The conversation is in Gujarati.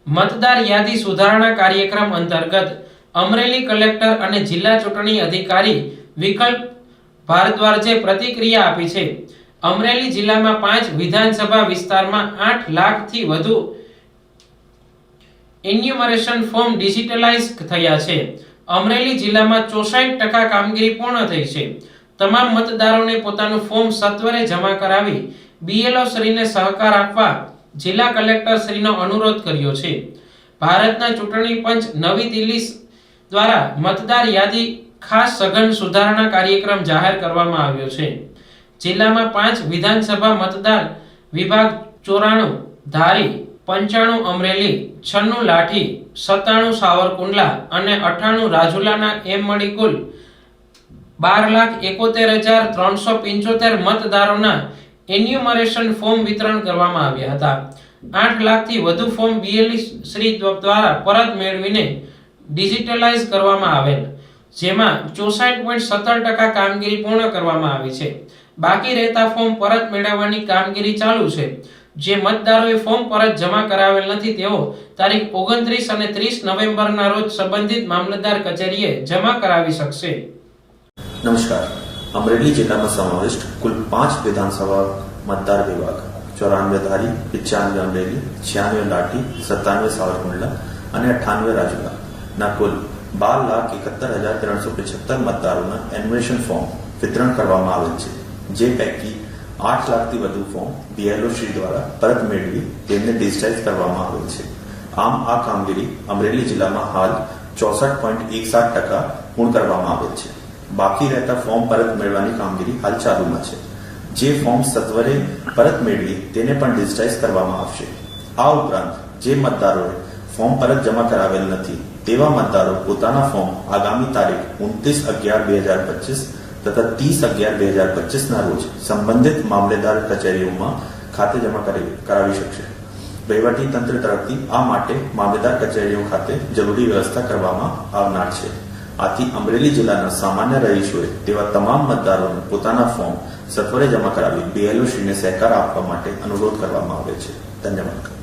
મતદાર યાદી સુધારણા કાર્યક્રમ અંતર્ગત અમરેલી કલેક્ટર અને જિલ્લા ચૂંટણી અધિકારી વિકલ્પ ભારદ્વાજે પ્રતિક્રિયા આપી છે। અમરેલી જિલ્લામાં 5 વિધાનસભા વિસ્તારમાં 8 લાખથી વધુ એન્યુમરેશન ફોર્મ ડિજિટલાઇઝ થયા છે। અમરેલી જિલ્લામાં 64% કામગીરી પૂર્ણ થઈ છે। તમામ મતદારોને પોતાનું ફોર્મ સત્વરે જમા કરાવી બીએલઓ શ્રીને સહકાર આપવા જિલ્લા કલેક્ટર શ્રીનો અનુરોધ કર્યો છે। ભારતના ચૂંટણી પંચ નવી દિલ્હી દ્વારા મતદાર યાદી ખાસ સઘન સુધારણા કાર્યક્રમ જાહેર કરવામાં આવ્યો છે। જિલ્લામાં 5 વિધાનસભા મતદાર વિભાગ 94 ધારી, 95 અમરેલી, 96 લાઠી, 97 સાવરકુંડલા અને 98 રાજુલાના એમ મળી કુલ 12,71,375 મતદારોના એન્યુમરેશન ફોર્મ વિતરણ કરવામાં આવ્યા હતા। 8 લાખથી વધુ ફોર્મ બીએલઓ શ્રી દ્વારા પરત મેળવીને ડિજિટલાઇઝ કરવામાં આવેલ, જેમાં 64.17% કામગીરી પૂર્ણ કરવામાં આવી છે। બાકી રહેતા ફોર્મ પરત મેળવવાની કામગીરી ચાલુ છે। જે મતદારોએ ફોર્મ પરત જમા કરાવેલ નથી તેઓ તારીખ 29 અને 30 નવેમ્બરના રોજ સંબંધિત મામલતદાર કચેરીએ જમા કરાવી શકશે। नमस्कार। अमरेली जिला में समाविष्ट कुल 5 विधानसभा मतदार विभाग 94 धारी, 95 अमरेली, 96 लाठी, 97 सावरकुंडला અને 98 રાજુલા ના કુલ 12,71,375 મતદારોના એન્યુમરેશન ફોર્મ વિતરણ કરવામાં આવેલ છે। જે પૈકી 8 લાખથી વધુ ફોર્મ બીએલઓ શ્રી દ્વારા પરત મેળવી તેમને ડિજિટાઇઝ કરવામાં આવેલ છે। આમ આ કામગીરી અમરેલી જિલ્લામાં હાલ 64.17% પૂર્ણ કરવામાં આવેલ છે। બાકી રહેતા ફોર્મ પરત મેળવવાની કામગીરી હાલ ચાલુમાં છે। જે ફોર્મ સત્વરે પરત મેળવી તેને પણ ડિજિટાઇઝ કરવામાં આવશે। આ ઉપરાંત જે મતદારોએ ફોર્મ પરત જમા કરાવેલ નથી તેવા મતદારો પોતાના ફોર્મ આગામી તારીખ 29/11/2025 તથા 30/11/2025 ના રોજ સંબંધિત મામલેદાર કચેરીઓમાં ખાતે જમા કરાવી શકશે। વહીવટી તંત્ર તરફથી આ માટે મામલેદાર કચેરીઓ ખાતે જરૂરી વ્યવસ્થા કરવામાં આવનાર છે। આથી અમરેલી જિલ્લાના સામાન્ય રહીશોએ તેવા તમામ મતદારોને પોતાના ફોર્મ સત્વરે જમા કરાવી બીએલઓ શ્રીને સહકાર આપવા માટે અનુરોધ કરવામાં આવે છે। ધન્યવાદ।